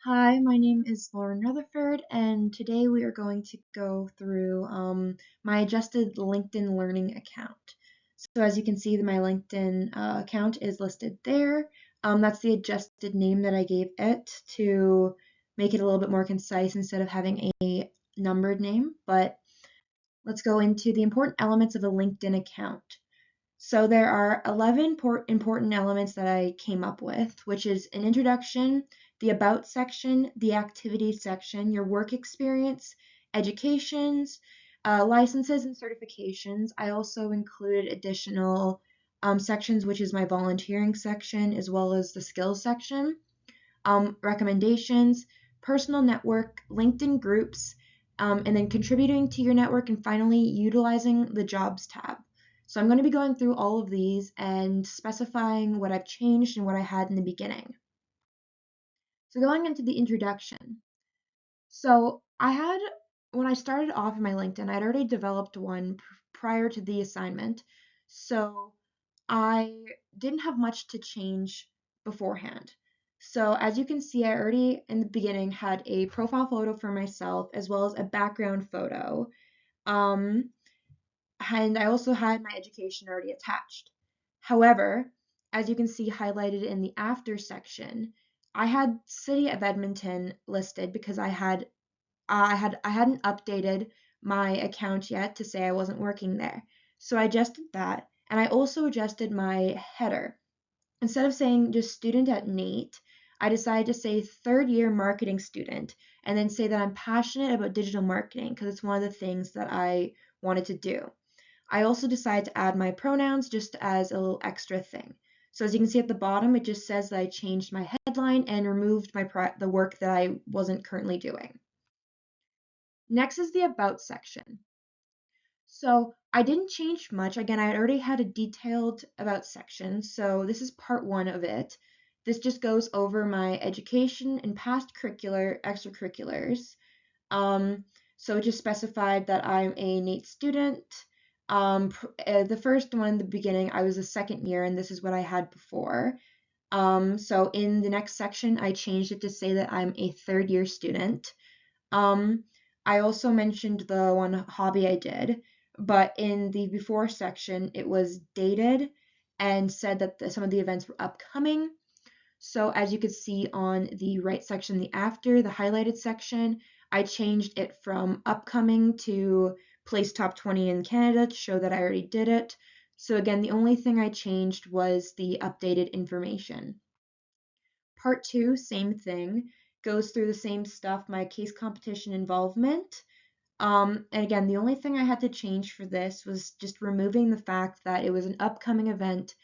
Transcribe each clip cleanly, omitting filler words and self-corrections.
Hi, my name is Lauren Rutherford, and today we are going to go through my adjusted LinkedIn Learning account. So as you can see, my LinkedIn account is listed there. That's the adjusted name that I gave it to make it a little bit more concise instead of having a numbered name. But let's go into the important elements of a LinkedIn account. So there are 11 important elements that I came up with, which is an introduction, the about section, the activity section, your work experience, educations, licenses and certifications. I also included additional sections, which is my volunteering section, as well as the skills section, recommendations, personal network, LinkedIn groups, and then contributing to your network, and finally utilizing the jobs tab. So I'm going to be going through all of these and specifying what I've changed and what I had in the beginning. So going into the introduction. So when I started off in my LinkedIn, I'd already developed one prior to the assignment. So I didn't have much to change beforehand. So as you can see, I already in the beginning had a profile photo for myself as well as a background photo. Um, and I also had my education already attached. However, as you can see highlighted in the after section, I had City of Edmonton listed because I hadn't updated my account yet to say I wasn't working there. So I adjusted that, and I also adjusted my header. Instead of saying just student at NAIT, I decided to say third year marketing student and then say that I'm passionate about digital marketing because it's one of the things that I wanted to do. I also decided to add my pronouns just as a little extra thing. So as you can see at the bottom, it just says that I changed my headline and removed the work that I wasn't currently doing. Next is the about section. So I didn't change much. Again, I already had a detailed about section, so this is part one of it. This just goes over my education and past extracurriculars. So it just specified that I'm a NAIT student. The first one in the beginning, I was a second year, and this is what I had before. So in the next section, I changed it to say that I'm a third year student. Um, I also mentioned the one hobby I did, but in the before section, it was dated and said that some of the events were upcoming. So as you could see on the right section, the after, the highlighted section, I changed it from upcoming to place top 20 in Canada to show that I already did it. So again, the only thing I changed was the updated information. Part two, same thing, goes through the same stuff, my case competition involvement. And again, the only thing I had to change for this was just removing the fact that it was an upcoming event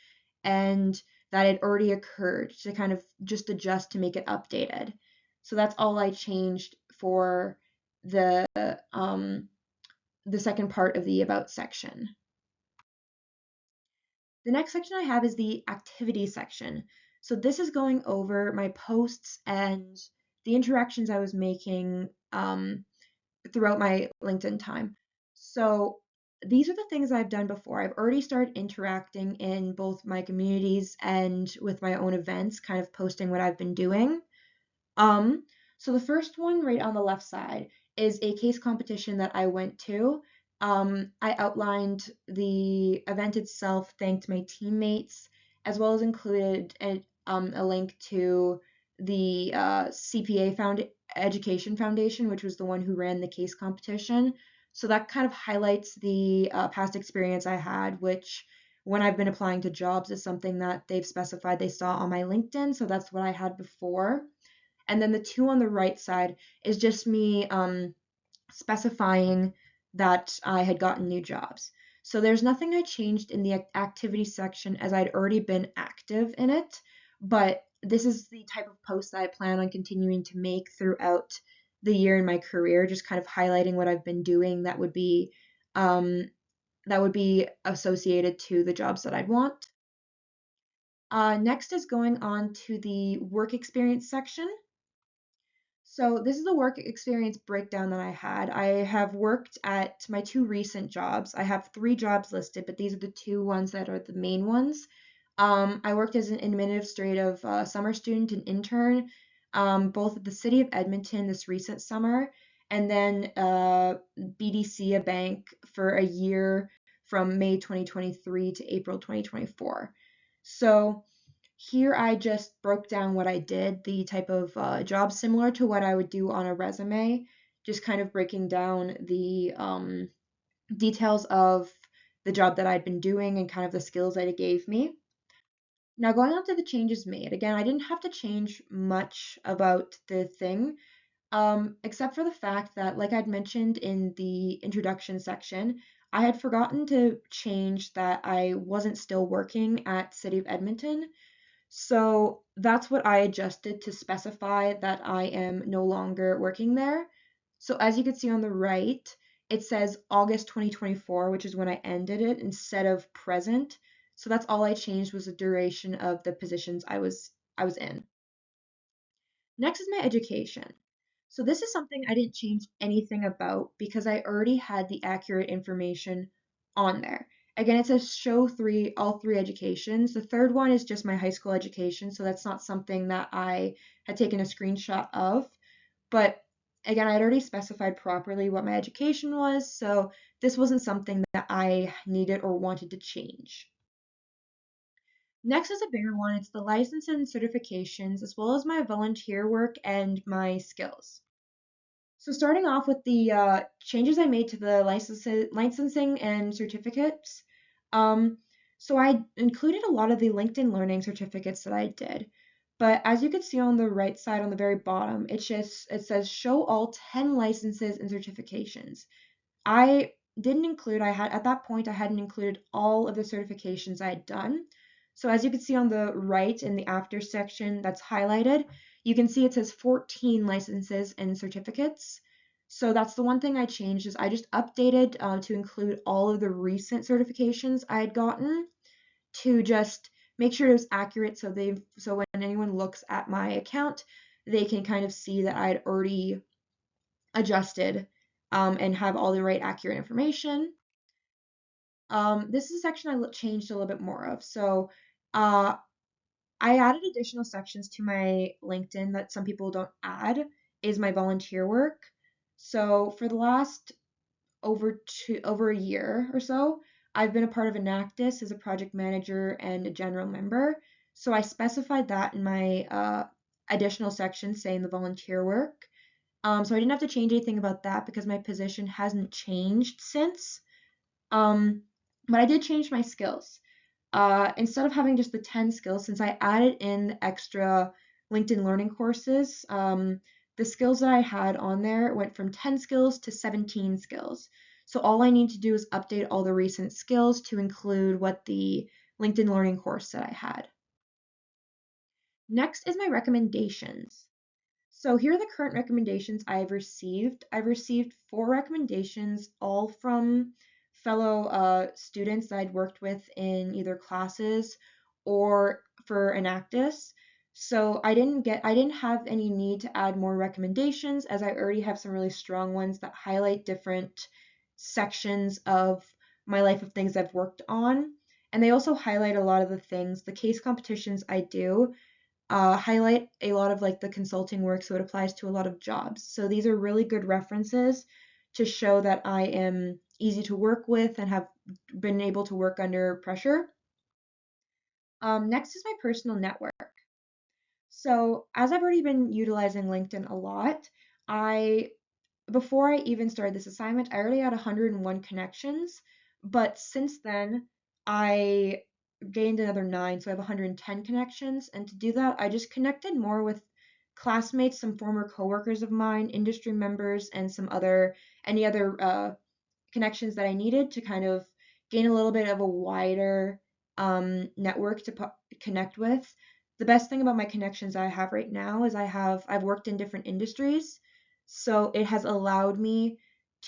and that it already occurred to kind of just adjust to make it updated. So that's all I changed for the second part of the about section. The next section I have is the activity section. So this is going over my posts and the interactions I was making throughout my LinkedIn time. So these are the things I've done before. I've already started interacting in both my communities and with my own events, kind of posting what I've been doing. Um, so the first one right on the left side is a case competition that I went to. I outlined the event itself, thanked my teammates, as well as included a link to the Education Foundation, which was the one who ran the case competition. So that kind of highlights the past experience I had, which when I've been applying to jobs is something that they've specified they saw on my LinkedIn. So that's what I had before. And then the two on the right side is just me specifying that I had gotten new jobs. So there's nothing I changed in the activity section as I'd already been active in it, but this is the type of post that I plan on continuing to make throughout the year in my career, just kind of highlighting what I've been doing um, that would be associated to the jobs that I'd want. Next is going on to the work experience section. So this is the work experience breakdown that I had. I have worked at my two recent jobs. I have three jobs listed, but these are the two ones that are the main ones. I worked as an administrative summer student and intern. both at the city of Edmonton this recent summer, and then BDC, a bank, for a year from May 2023 to April 2024. So here I just broke down what I did, the type of job similar to what I would do on a resume, just kind of breaking down the details of the job that I'd been doing and kind of the skills that it gave me. Now, going on to the changes made, again, I didn't have to change much about the thing, except for the fact that, like I'd mentioned in the introduction section, I had forgotten to change that I wasn't still working at City of Edmonton. So that's what I adjusted to specify that I am no longer working there. So as you can see on the right, it says August 2024, which is when I ended it, instead of present. So that's all I changed, was the duration of the positions I was in. Next is my education. So this is something I didn't change anything about because I already had the accurate information on there. Again, it says show all three educations. The third one is just my high school education, so that's not something that I had taken a screenshot of. But again, I'd already specified properly what my education was, so this wasn't something that I needed or wanted to change. Next is a bigger one. It's the license and certifications, as well as my volunteer work and my skills. So starting off with the changes I made to the licensing and certificates. Um, so I included a lot of the LinkedIn Learning certificates that I did. But as you can see on the right side on the very bottom, it says show all 10 licenses and certifications. I didn't include, I had at that point, I hadn't included all of the certifications I had done. So as you can see on the right in the after section that's highlighted, you can see it says 14 licenses and certificates. So that's the one thing I changed, is I just updated to include all of the recent certifications I had gotten, to just make sure it was accurate, so when anyone looks at my account, they can kind of see that I had already adjusted and have all the right accurate information. This is a section I changed a little bit more of. So uh, I added additional sections to my LinkedIn that some people don't add, is my volunteer work. So for the last over a year or so, I've been a part of Enactus as a project manager and a general member. So I specified that in my additional section saying the volunteer work. So I didn't have to change anything about that because my position hasn't changed since. Um, but I did change my skills. Instead of having just the 10 skills, since I added in the extra LinkedIn Learning courses, the skills that I had on there went from 10 skills to 17 skills. So all I need to do is update all the recent skills to include what the LinkedIn Learning course that I had. Next is my recommendations. So here are the current recommendations I've received. I've received 4 recommendations, all from fellow students that I'd worked with in either classes or for Enactus. So I didn't have any need to add more recommendations, as I already have some really strong ones that highlight different sections of my life of things I've worked on. And they also highlight a lot of the things, the case competitions I do, highlight a lot of like the consulting work, so it applies to a lot of jobs. So these are really good references to show that I am easy to work with and have been able to work under pressure. Next is my personal network. So as I've already been utilizing LinkedIn a lot, I before I even started this assignment, I already had 101 connections, but since then I gained another 9, so I have 110 connections. And to do that, I just connected more with classmates, some former coworkers of mine, industry members, and any other connections that I needed to kind of gain a little bit of a wider network to connect with. The best thing about my connections I have right now is I've worked in different industries, so it has allowed me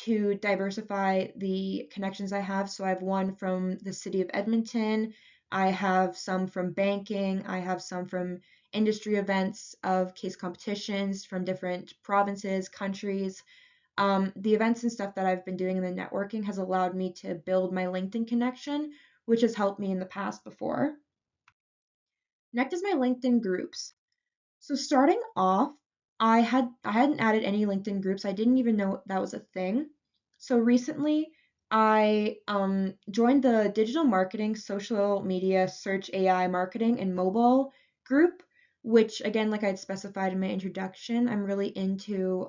to diversify the connections I have. So I have one from the city of Edmonton, I have some from banking, I have some from industry events of case competitions from different provinces, countries. The events and stuff that I've been doing in the networking has allowed me to build my LinkedIn connection, which has helped me in the past before. Next is my LinkedIn groups. So starting off, I hadn't added any LinkedIn groups. I didn't even know that was a thing. So recently, I joined the digital marketing, social media, search AI marketing, and mobile group, which again, like I'd specified in my introduction, I'm really into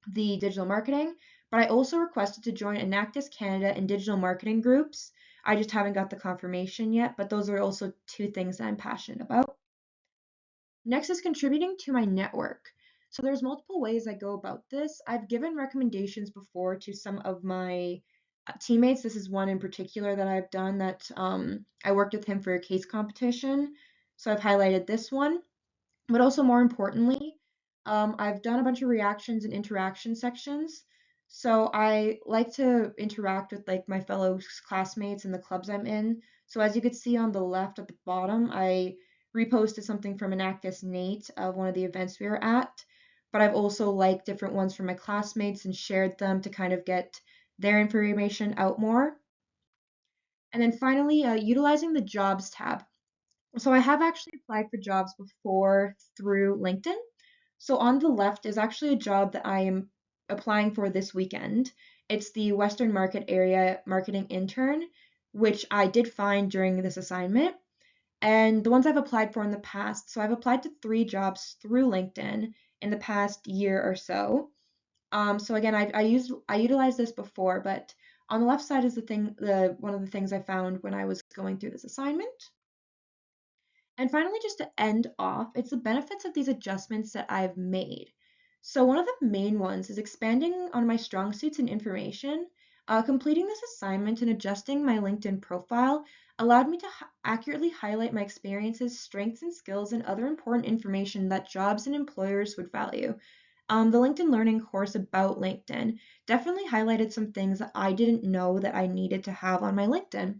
the digital marketing. But I also requested to join Enactus Canada and digital marketing groups. I just haven't got the confirmation yet, but those are also two things that I'm passionate about. Next is contributing to my network. So there's multiple ways I go about this. I've given recommendations before to some of my teammates. This is one in particular that I've done that I worked with him for a case competition. So I've highlighted this one. But also more importantly, I've done a bunch of reactions and interaction sections. So I like to interact with like my fellow classmates in the clubs I'm in. So as you could see on the left at the bottom, I reposted something from Enactus Nate of one of the events we were at. But I've also liked different ones from my classmates and shared them to kind of get their information out more. And then finally, utilizing the jobs tab. So I have actually applied for jobs before through LinkedIn. So on the left is actually a job that I am applying for this weekend. It's the Western Market Area Marketing Intern, which I did find during this assignment. And the ones I've applied for in the past, so I've applied to 3 jobs through LinkedIn in the past year or so. So again, I utilized this before, but on the left side is the one of the things I found when I was going through this assignment. And finally, just to end off, it's the benefits of these adjustments that I've made. So one of the main ones is expanding on my strong suits and information. Completing this assignment and adjusting my LinkedIn profile allowed me to accurately highlight my experiences, strengths, and skills, and other important information that jobs and employers would value. The LinkedIn Learning course about LinkedIn definitely highlighted some things that I didn't know that I needed to have on my LinkedIn.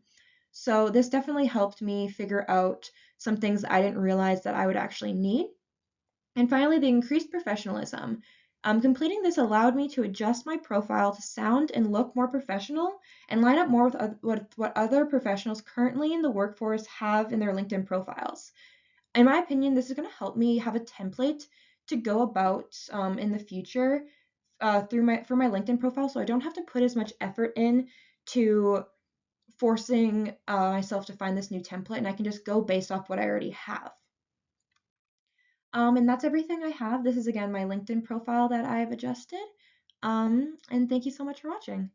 So this definitely helped me figure out some things I didn't realize that I would actually need. And finally, the increased professionalism. Completing this allowed me to adjust my profile to sound and look more professional and line up more with what other professionals currently in the workforce have in their LinkedIn profiles. In my opinion, this is going to help me have a template to go about in the future for my LinkedIn profile, so I don't have to put as much effort in to forcing myself to find this new template, and I can just go based off what I already have. And that's everything I have. This is again my LinkedIn profile that I've adjusted. And thank you so much for watching.